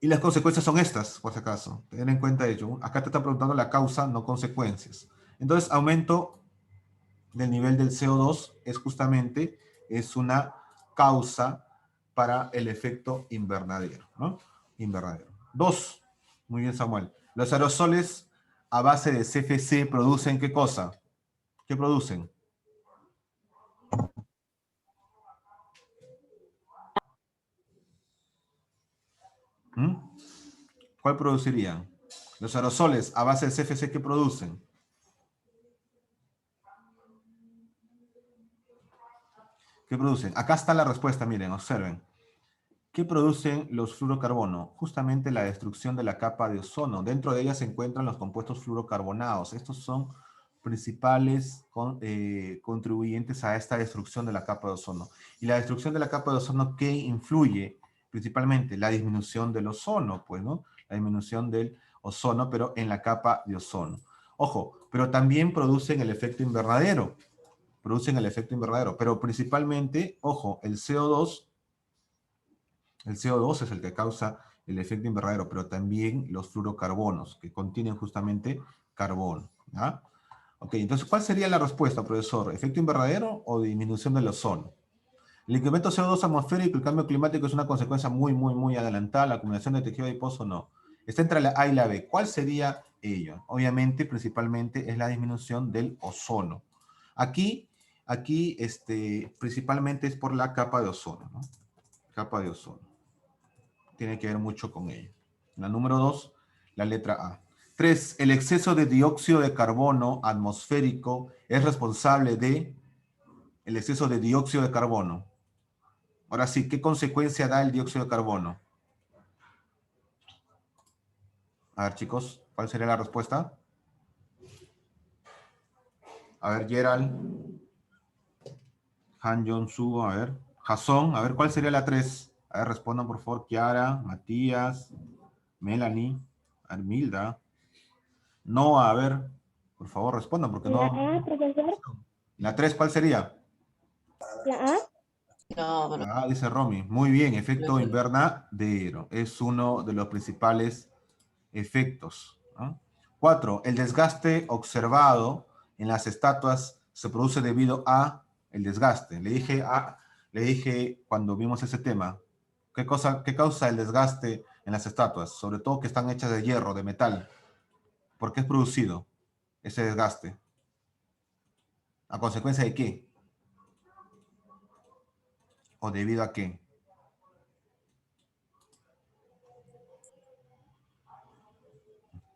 Y las consecuencias son estas, por si acaso. Tener en cuenta ello. Acá te está preguntando la causa, no consecuencias. Entonces, aumento del nivel del CO2 es una causa para el efecto invernadero, ¿no? Invernadero. Dos, muy bien, Samuel. Los aerosoles a base de CFC producen ¿qué cosa? ¿Qué producen? ¿Mm? ¿Cuál producirían? Los aerosoles a base de CFC, ¿qué producen? ¿Qué producen? Acá está la respuesta, miren, observen. ¿Qué producen los fluorocarbonos? Justamente la destrucción de la capa de ozono. Dentro de ella se encuentran los compuestos fluorocarbonados. Estos son principales contribuyentes a esta destrucción de la capa de ozono. Y la destrucción de la capa de ozono, ¿qué influye? Principalmente la disminución del ozono, pues, ¿no? La disminución del ozono, pero en la capa de ozono. Ojo, pero también producen el efecto invernadero. Producen el efecto invernadero, pero principalmente, ojo, el CO2 es el que causa el efecto invernadero, pero también los fluorocarbonos, que contienen justamente carbono. ¿Ya? Ok, entonces, ¿cuál sería la respuesta, profesor? ¿Efecto invernadero o disminución del ozono? El incremento de CO2 atmosférico y el cambio climático es una consecuencia muy, muy, muy adelantada. La acumulación de tejido adiposo no. Está entre la A y la B. ¿Cuál sería ello? Obviamente, principalmente, es la disminución del ozono. Aquí principalmente es por la capa de ozono, ¿no? Capa de ozono. Tiene que ver mucho con ello. La número 2, la letra A. 3. El exceso de dióxido de carbono atmosférico es responsable de el exceso de dióxido de carbono. Ahora sí, ¿qué consecuencia da el dióxido de carbono? A ver, chicos, ¿cuál sería la respuesta? A ver, Gerald, Han Jong-soo, a ver, Jason, a ver, ¿cuál sería la 3? A ver, respondan por favor, Kiara, Matías, Melanie, Armilda. No, a ver, por favor, respondan porque La no. A, profesor. La 3, ¿cuál sería? La A. No, no. Ah, dice Romy. Muy bien, efecto invernadero. Es uno de los principales efectos, ¿no? 4. El desgaste observado en las estatuas se produce debido a el desgaste. Le dije cuando vimos ese tema, ¿qué causa el desgaste en las estatuas? Sobre todo que están hechas de hierro, de metal. ¿Por qué es producido ese desgaste? ¿A consecuencia de qué? ¿O debido a qué?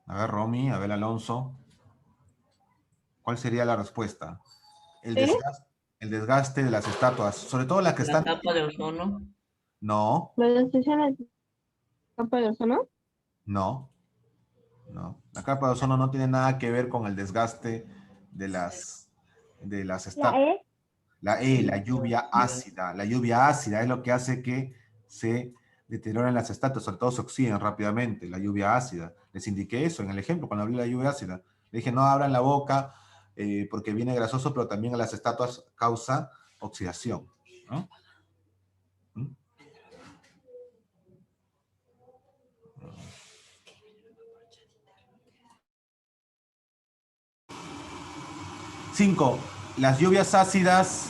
A ver, Romy, a ver, Alonso. ¿Cuál sería la respuesta? ¿Eh? El desgaste de las estatuas, sobre todo las que La están... capa de ozono. No, ¿La destrucción de la capa de ozono? no, no. ozono. La capa de ozono no tiene nada que ver con el desgaste de las La estatuas. E. La E, la lluvia ácida. La lluvia ácida es lo que hace que se deterioren las estatuas, sobre todo se oxidan rápidamente, la lluvia ácida. Les indiqué eso en el ejemplo, cuando hablé de la lluvia ácida. Le dije, no abran la boca porque viene grasoso, pero también a las estatuas causa oxidación, ¿no? ¿Mm? Cinco, las lluvias ácidas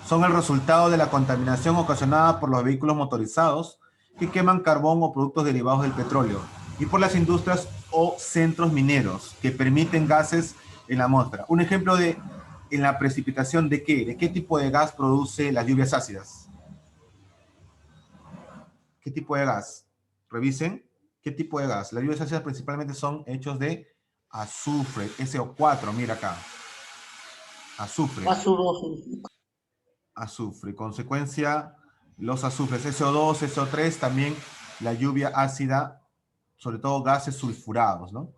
son el resultado de la contaminación ocasionada por los vehículos motorizados que queman carbón o productos derivados del petróleo y por las industrias o centros mineros que permiten gases en la atmósfera. Un ejemplo de en la precipitación de qué? ¿De qué tipo de gas produce las lluvias ácidas? ¿Qué tipo de gas? Revisen. ¿Qué tipo de gas? Las lluvias ácidas principalmente son hechos de azufre, SO4, mira acá. Azufre. Azufre. Consecuencia, los azufres SO2, SO3, también la lluvia ácida, sobre todo gases sulfurados, ¿no?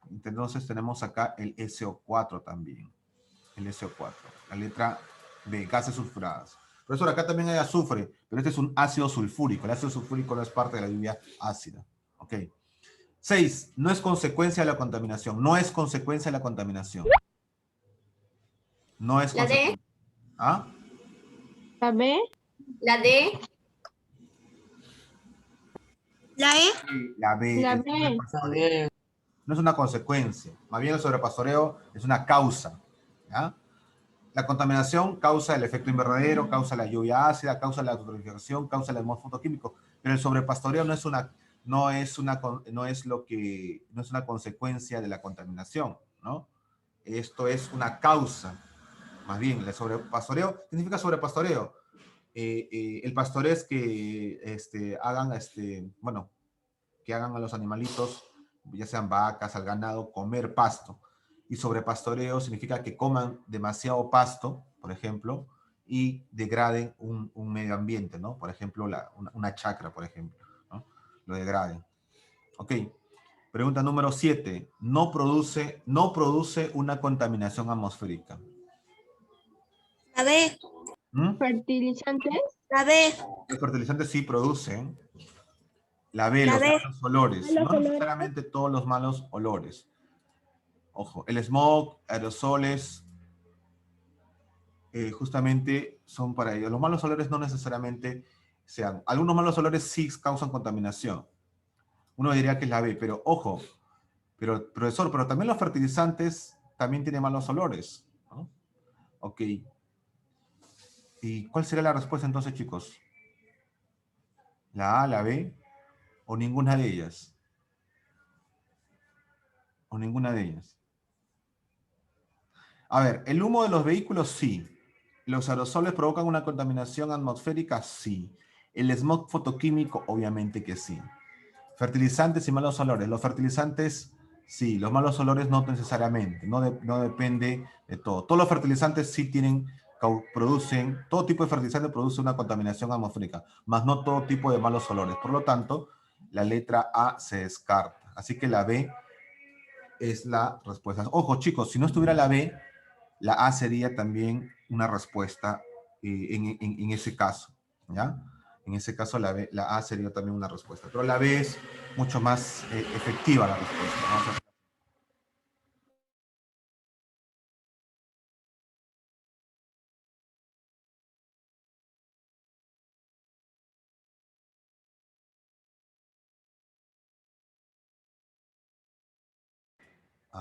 Entonces tenemos acá el SO4 también. El SO4. La letra B, gases sulfurados. Profesor, acá también hay azufre, pero este es un ácido sulfúrico. El ácido sulfúrico no es parte de la lluvia ácida. Ok. 6. No es consecuencia de la contaminación. No es consecuencia de la contaminación. No es consecuencia. ¿Ah? La B. La D. La E. La B. La el B. sobrepastoreo. No es una consecuencia. Más bien el sobrepastoreo es una causa. ¿Ya? La contaminación causa el efecto invernadero, causa la lluvia ácida, causa la eutrofización, causa el smog fotoquímico. Pero el sobrepastoreo no es una consecuencia de la contaminación, ¿no? Esto es una causa. Más bien, el sobrepastoreo, ¿qué significa sobrepastoreo? El pastoreo es que que hagan a los animalitos, ya sean vacas, al ganado, comer pasto. Y sobrepastoreo significa que coman demasiado pasto, por ejemplo, y degraden un medio ambiente, ¿no? Por ejemplo, una chacra, por ejemplo, ¿no? Lo degraden. Ok. Pregunta número 7. No produce una contaminación atmosférica. La D. ¿Mm? Fertilizantes. La D. Los fertilizantes sí producen. La B, La los B. malos olores. Malos No olores. necesariamente todos los malos olores. Ojo, el smog, aerosoles, justamente son para ello. Los malos olores no necesariamente sean. Algunos malos olores sí causan contaminación. Uno diría que es la B, pero ojo, profesor, pero también los fertilizantes también tienen malos olores, ¿no? Ok. ¿Y cuál sería la respuesta entonces, chicos? ¿La A, la B o ninguna de ellas? ¿O ninguna de ellas? A ver, el humo de los vehículos sí. ¿Los aerosoles provocan una contaminación atmosférica? Sí. El smog fotoquímico, obviamente que sí. Fertilizantes y malos olores. Los fertilizantes, sí. Los malos olores no necesariamente. No depende de todo. Todos los fertilizantes sí producen, todo tipo de fertilizante produce una contaminación atmosférica, más no todo tipo de malos olores. Por lo tanto, la letra A se descarta. Así que la B es la respuesta. Ojo, chicos, si no estuviera la B, la A sería también una respuesta en ese caso, ¿ya? En ese caso la A sería también una respuesta, pero la B es mucho más efectiva la respuesta. Vamos a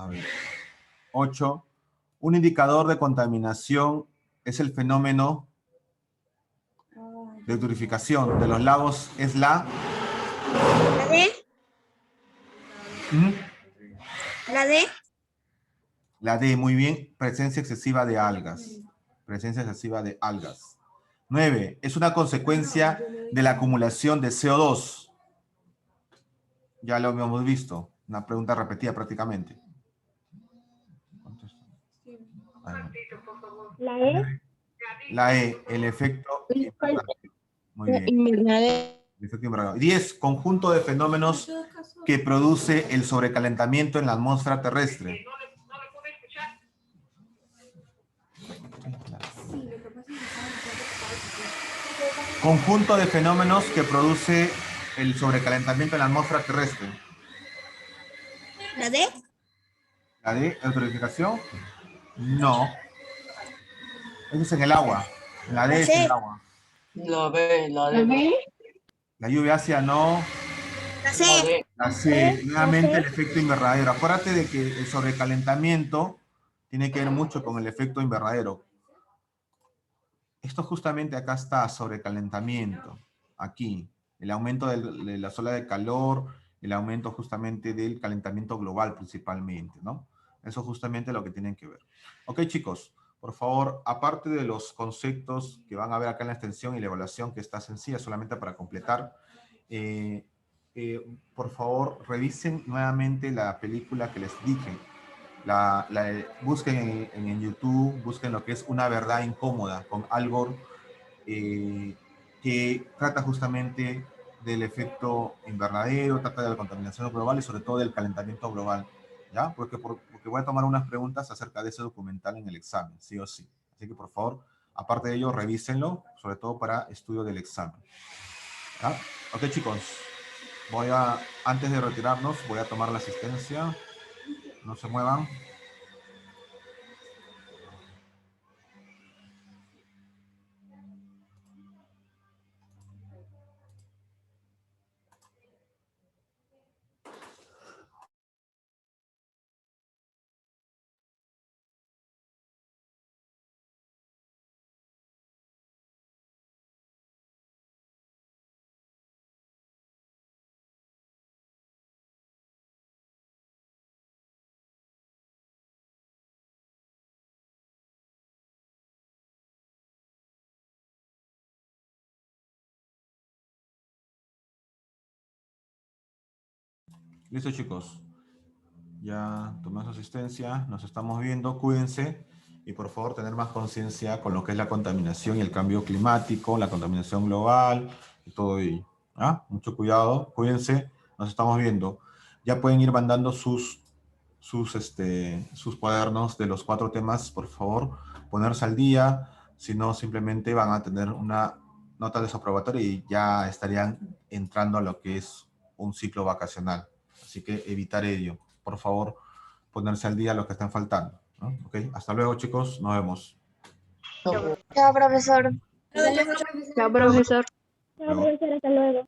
ver. 8. Un indicador de contaminación es el fenómeno de eutrofización de los lagos. ¿Es la? La D. ¿Mm? La D. La D, muy bien. Presencia excesiva de algas. Presencia excesiva de algas. 9. Es una consecuencia de la acumulación de CO2. Ya lo hemos visto. Una pregunta repetida prácticamente. La E. La E, el efecto invernadero. Muy bien. Invernadero. El efecto invernadero. 10. Conjunto de fenómenos que produce el sobrecalentamiento en la atmósfera terrestre? Conjunto de fenómenos que produce el sobrecalentamiento en la atmósfera terrestre. La D. ¿La de eutrofización? No. Eso es en el agua. La D es en el agua. La B, la ¿La D. B? La lluvia ácida no. La La C. D. La C. Nuevamente el efecto invernadero. Acuérdate de que el sobrecalentamiento tiene que ver mucho con el efecto invernadero. Esto justamente acá está, sobrecalentamiento. Aquí. El aumento de la ola de calor, el aumento justamente del calentamiento global principalmente, ¿no? Eso justamente es lo que tienen que ver. Ok, chicos, por favor, aparte de los conceptos que van a ver acá en la extensión y la evaluación que está sencilla, solamente para completar, por favor, revisen nuevamente la película que les dije. Busquen en YouTube, busquen lo que es Una verdad incómoda con Al Gore, que trata justamente del efecto invernadero, trata de la contaminación global y sobre todo del calentamiento global, ¿ya? Porque voy a tomar unas preguntas acerca de ese documental en el examen, sí o sí. Así que por favor, aparte de ello, revísenlo, sobre todo para estudio del examen. ¿Ya? Ok, chicos, antes de retirarnos, voy a tomar la asistencia. No se muevan. Listo, chicos. Ya tomé su asistencia, nos estamos viendo, cuídense y por favor tener más conciencia con lo que es la contaminación y el cambio climático, la contaminación global y todo ello. ¿Ah? Mucho cuidado, cuídense, nos estamos viendo. Ya pueden ir mandando sus cuadernos de los 4 temas, por favor, ponerse al día, si no simplemente van a tener una nota desaprobatoria y ya estarían entrando a lo que es un ciclo vacacional. Así que evitar ello. Por favor, ponerse al día lo que están faltando, ¿no? Ok, hasta luego, chicos. Nos vemos. Chao, profesor. Chao, profesor. Luego. Hasta luego.